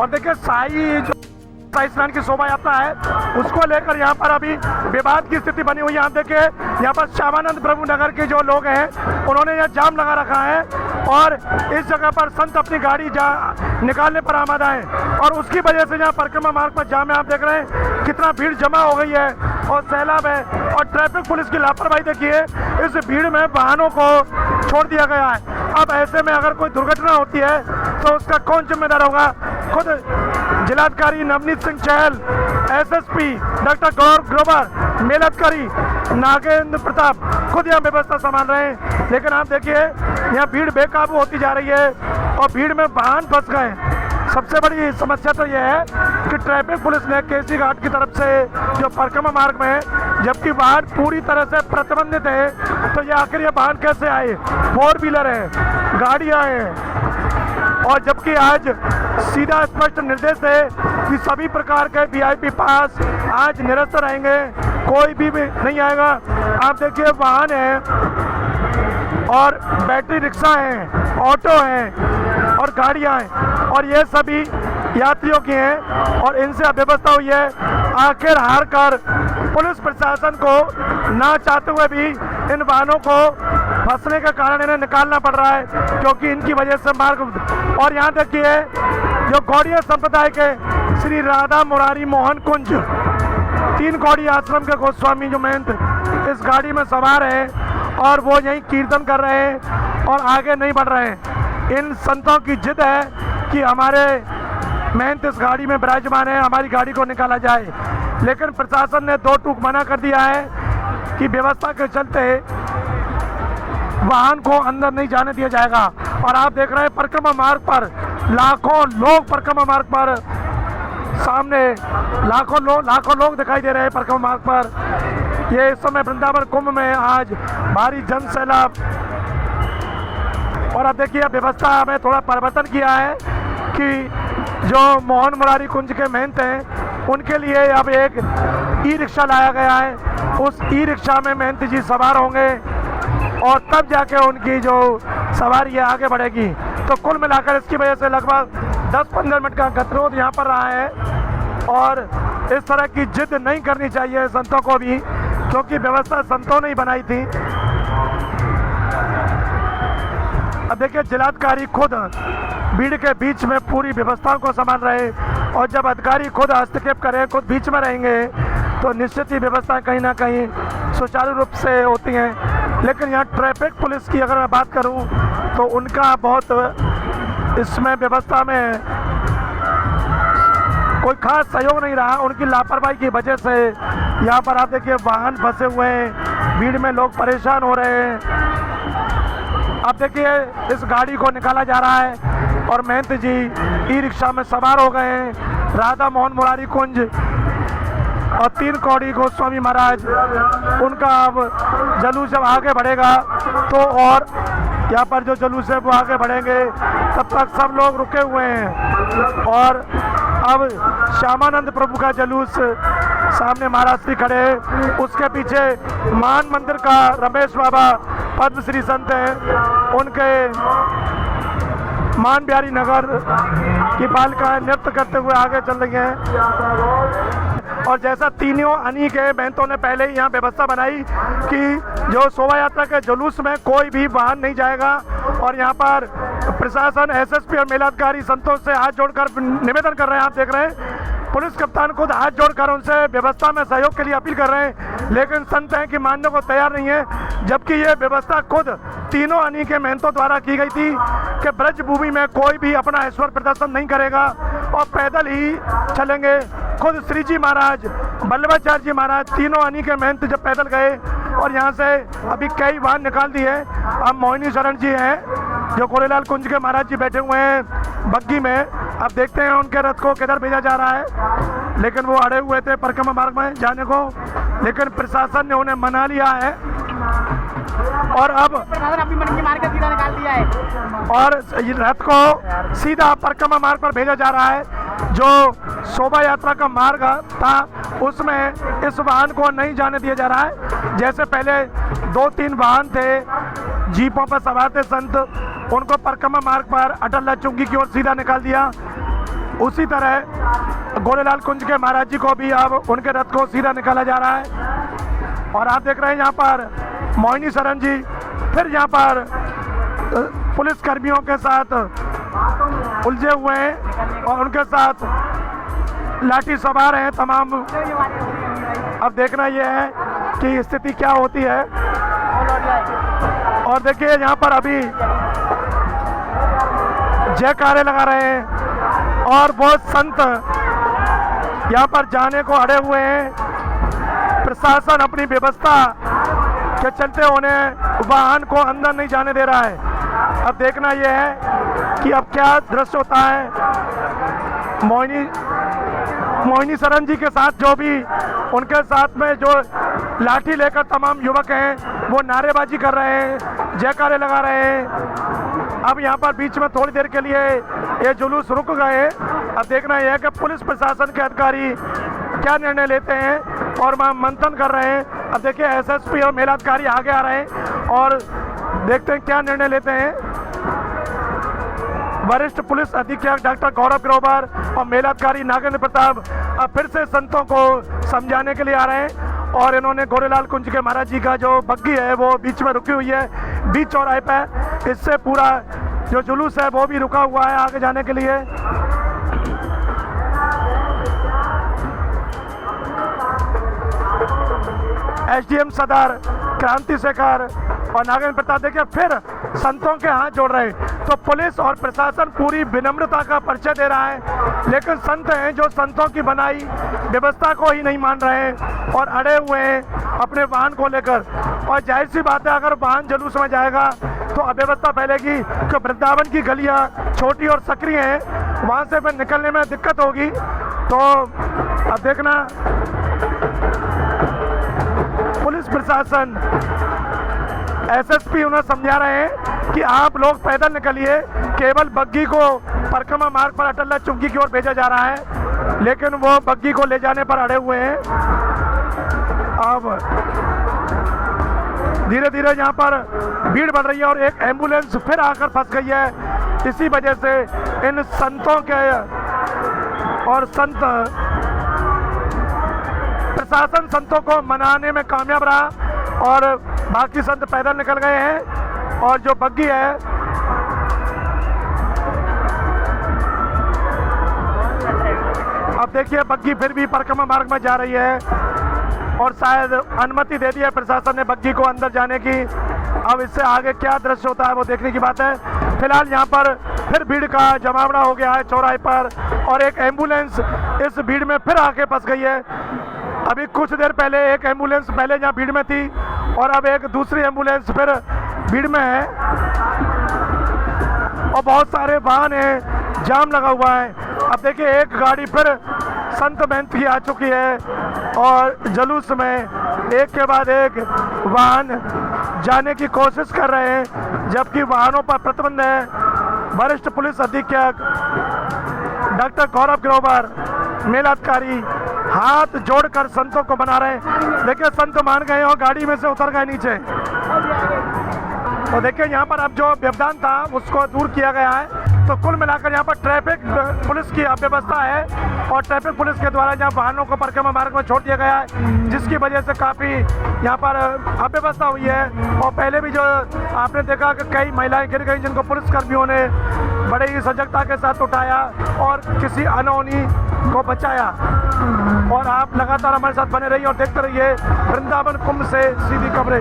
और देखिए शाही स्नान की शोभा यात्रा है, उसको लेकर यहाँ पर अभी विवाद की स्थिति बनी हुई है। आप देखिए यहाँ पर श्यामानंद प्रभु नगर के जो लोग हैं उन्होंने यहाँ जाम लगा रखा है और इस जगह पर संत अपनी गाड़ी निकालने पर आमादा है और उसकी वजह से यहाँ परिक्रमा मार्ग पर जाम है। आप देख रहे हैं कितना भीड़ जमा हो गई है और सैलाब है और ट्रैफिक पुलिस की लापरवाही देखिए, इस भीड़ में वाहनों को छोड़ दिया गया है। अब ऐसे में अगर कोई दुर्घटना होती है तो उसका कौन जिम्मेदार होगा? खुद जिलाधिकारी नवनीत सिंह चहल, एसएसपी डॉक्टर गौरव ग्रोवर, मेलाधिकारी नागेंद्र प्रताप खुद यहाँ व्यवस्था संभाल रहे हैं। लेकिन आप देखिए यहाँ भीड़ बेकाबू होती जा रही है और भीड़ में वाहन फंस गए। सबसे बड़ी समस्या तो यह है कि ट्रैफिक पुलिस ने केसी घाट की तरफ से जो परिक्रमा मार्ग में है, जबकि वाहन पूरी तरह से प्रतिबंधित है, तो ये आखिर ये वाहन कैसे आए? 4 व्हीलर है, गाड़ियाँ हैं और जबकि आज सीधा स्पष्ट निर्देश है कि सभी प्रकार के वीआईपी पास आज निरस्त रहेंगे, कोई भी नहीं आएगा। आप देखिए वाहन है और बैटरी रिक्शा हैं, ऑटो हैं और गाड़ियां हैं और ये सभी यात्रियों की हैं और इनसे अव्यवस्था हुई है। आखिर हार कर पुलिस प्रशासन को ना चाहते हुए भी इन वाहनों को फंसने के कारण इन्हें निकालना पड़ रहा है, क्योंकि इनकी वजह से मार्ग। और यहाँ देखिए जो गौड़िया संप्रदाय के श्री राधा मुरारी मोहन कुंज 3 गौड़ी आश्रम के गोस्वामी जो महंत इस गाड़ी में सवार है और वो यहीं कीर्तन कर रहे हैं और आगे नहीं बढ़ रहे हैं। इन संतों की जिद है कि हमारे महंत इस गाड़ी में विराजमान है, हमारी गाड़ी को निकाला जाए, लेकिन प्रशासन ने 2 टूक मना कर दिया है कि व्यवस्था के चलते वाहन को अंदर नहीं जाने दिया जाएगा। और आप देख रहे हैं परिक्रमा मार्ग पर लाखों लोग परिक्रमा मार्ग पर सामने लाखों लोग दिखाई दे रहे हैं परिक्रमा मार्ग पर। ये इस समय वृंदावन कुंभ में आज भारी जन सैलाब। और अब देखिए व्यवस्था में थोड़ा परिवर्तन किया है कि जो मोहन मुरारी कुंज के महंत हैं उनके लिए अब एक ई रिक्शा लाया गया है। उस ई रिक्शा में महंत जी सवार होंगे और तब जाके उनकी जो सवारी है आगे बढ़ेगी। तो कुल मिलाकर इसकी वजह से लगभग 10-15 मिनट का गतिरोध यहाँ पर रहा है और इस तरह की जिद नहीं करनी चाहिए संतों को भी, क्योंकि व्यवस्था संतों ने ही बनाई थी। अब देखिए जिलाधिकारी खुद भीड़ के बीच में पूरी व्यवस्थाओं को संभाल रहे और जब अधिकारी खुद हस्तक्षेप करें, खुद बीच में रहेंगे, तो निश्चित ही व्यवस्था कहीं ना कहीं सुचारू रूप से होती हैं। लेकिन यहाँ ट्रैफिक पुलिस की अगर मैं बात करूँ तो उनका बहुत इसमें व्यवस्था में कोई खास सहयोग नहीं रहा। उनकी लापरवाही की वजह से यहाँ पर आप देखिए वाहन फंसे हुए हैं, भीड़ में लोग परेशान हो रहे हैं। अब देखिए इस गाड़ी को निकाला जा रहा है और महंत जी ई रिक्शा में सवार हो गए हैं। राधा मोहन मुरारी कुंज और 3 कौड़ी गोस्वामी महाराज, उनका अब जुलूस जब आगे बढ़ेगा तो और यहाँ पर जो जुलूस है वो आगे बढ़ेंगे, तब तक सब लोग रुके हुए हैं। और अब श्यामानंद प्रभु का जुलूस सामने महाराज श्री खड़े हैं, उसके पीछे मान मंदिर का रमेश बाबा पद्मश्री संत हैं, उनके मान बिहारी नगर की बालिकाएं नृत्य करते हुए आगे चल रही हैं। और जैसा तीनों अनी के महंतों ने पहले ही यहाँ व्यवस्था बनाई कि जो शोभा यात्रा के जुलूस में कोई भी वाहन नहीं जाएगा और यहाँ पर प्रशासन, एसएसपी और मेलाधिकारी संतों से हाथ जोड़कर निवेदन कर रहे हैं। आप देख रहे हैं पुलिस कप्तान खुद हाथ जोड़कर उनसे व्यवस्था में सहयोग के लिए अपील कर रहे हैं, लेकिन संत हैं कि मानने को तैयार नहीं है। जबकि ये व्यवस्था खुद तीनों अनी के महंतों द्वारा की गई थी कि ब्रज भूमि में कोई भी अपना ऐश्वर्य प्रदर्शन नहीं करेगा और पैदल ही चलेंगे। खुद श्री जी महाराज, वल्लभाचार्य जी महाराज, तीनों अनी के महंत जब पैदल गए और यहाँ से अभी कई वाहन निकाल दिए। अब मोहिनी शरण जी हैं जो कोरेलाल कुंज के महाराज जी बैठे हुए हैं बग्गी में। अब देखते हैं उनके रथ को किधर भेजा जा रहा है, लेकिन वो अड़े हुए थे परिक्रमा मार्ग में जाने को, लेकिन प्रशासन ने उन्हें मना लिया है और अब सीधा निकाल दिया है और रथ को सीधा परिक्रमा मार्ग पर भेजा जा रहा है। जो शोभा यात्रा का मार्ग था उसमें इस वाहन को नहीं जाने दिया जा रहा है। जैसे पहले 2-3 वाहन थे, जीपों पर सवार थे संत, उनको परिक्रमा मार्ग पर अटल चुंगी की ओर सीधा निकाल दिया। उसी तरह गोरेलाल कुंज के महाराज जी को भी अब उनके रथ को सीधा निकाला जा रहा है। और आप देख रहे हैं यहाँ पर मोहिनी शरण जी फिर यहाँ पर पुलिस कर्मियों के साथ उलझे हुए हैं और उनके साथ लाठी सवार हैं तमाम। अब देखना यह है कि स्थिति क्या होती है। और देखिए यहाँ पर अभी जयकारे लगा रहे हैं और बहुत संत यहाँ पर जाने को अड़े हुए हैं। प्रशासन अपनी व्यवस्था के चलते उन्हें वाहन को अंदर नहीं जाने दे रहा है। अब देखना यह है कि अब क्या दृश्य होता है। मोहिनी शरण जी के साथ जो भी उनके साथ में जो लाठी लेकर तमाम युवक हैं वो नारेबाजी कर रहे हैं, जयकारे लगा रहे हैं। अब यहाँ पर बीच में थोड़ी देर के लिए ये जुलूस रुक गए। अब देखना यह है कि पुलिस प्रशासन के अधिकारी क्या निर्णय लेते हैं और वहाँ मंथन कर रहे हैं। अब देखिए एसएसपी और मेलाधिकारी आगे आ रहे हैं और देखते हैं क्या निर्णय लेते हैं। वरिष्ठ पुलिस अधीक्षक डॉक्टर गौरव ग्रोवर और मेलाधिकारी नागेंद्र प्रताप अब फिर से संतों को समझाने के लिए आ रहे हैं। और इन्होंने गोरेलाल कुंज के महाराज जी का जो बग्गी है वो बीच में रुकी हुई है, बीच चौराहे पे। इससे पूरा जो जुलूस है वो भी रुका हुआ है आगे जाने के लिए। एसडीएम सदर क्रांति शेखर और नागेंद्र प्रताप देखिए फिर संतों के हाथ जोड़ रहे हैं। तो पुलिस और प्रशासन पूरी विनम्रता का परिचय दे रहा है, लेकिन संत हैं जो संतों की बनाई व्यवस्था को ही नहीं मान रहे हैं और अड़े हुए हैं अपने वाहन को लेकर। और जाहिर सी बात है अगर वाहन जुलूस में जाएगा तो अव्यवस्था फैलेगी, कि वृंदावन की गलियां छोटी और सक्रिय हैं, वहाँ से फिर निकलने में दिक्कत होगी। तो अब देखना पुलिस प्रशासन एसएसपी उन्हें समझा रहे हैं कि आप लोग पैदल निकलिए, केवल बग्गी को परिक्रमा मार्ग पर अटल चुंगी की ओर भेजा जा रहा है, लेकिन वो बग्गी को ले जाने पर अड़े हुए हैं। अब धीरे धीरे यहाँ पर भीड़ बढ़ रही है और एक एम्बुलेंस फिर आकर फंस गई है। इसी वजह से इन संतों के और संत प्रशासन संतों को मनाने में कामयाब रहा और बाकी संत पैदल निकल गए हैं। और जो बग्गी है अब देखिए बग्गी फिर भी परिक्रमा मार्ग में जा रही है और शायद अनुमति दे दी है प्रशासन ने बग्गी को अंदर जाने की। अब इससे आगे क्या दृश्य होता है वो देखने की बात है। फिलहाल यहाँ पर फिर भीड़ का जमावड़ा हो गया है चौराहे पर और एक एम्बुलेंस इस भीड़ में फिर आके फंस गई है। अभी कुछ देर पहले एक एम्बुलेंस पहले यहाँ भीड़ में थी और अब एक दूसरी एम्बुलेंस फिर भीड़ में है और बहुत सारे वाहन हैं, जाम लगा हुआ है। अब देखिए एक गाड़ी फिर संत महंत की आ चुकी है और जुलूस में एक के बाद एक वाहन जाने की कोशिश कर रहे हैं, जबकि वाहनों पर प्रतिबंध है। वरिष्ठ पुलिस अधीक्षक डॉक्टर गौरव ग्रोवर मेलाधिकारी हाथ जोड़कर संतों को मना रहे हैं। देखिए संत मान गए और गाड़ी में से उतर गए नीचे। तो देखिए यहाँ पर अब जो व्यवधान था उसको दूर किया गया है। तो कुल मिलाकर यहाँ पर ट्रैफिक पुलिस की अव्यवस्था है और ट्रैफिक पुलिस के द्वारा यहाँ वाहनों को परिक्रमा मार्ग में छोड़ दिया गया है, जिसकी वजह से काफ़ी यहाँ पर अव्यवस्था हुई है। और पहले भी जो आपने देखा कि कई महिलाएं गिर गई जिनको पुलिसकर्मियों ने बड़े ही सजगता के साथ उठाया और किसी अनहोनी को बचाया। और आप लगातार हमारे साथ बने रहिए और देखते रहिए वृंदावन कुंभ से सीधी कवरेज।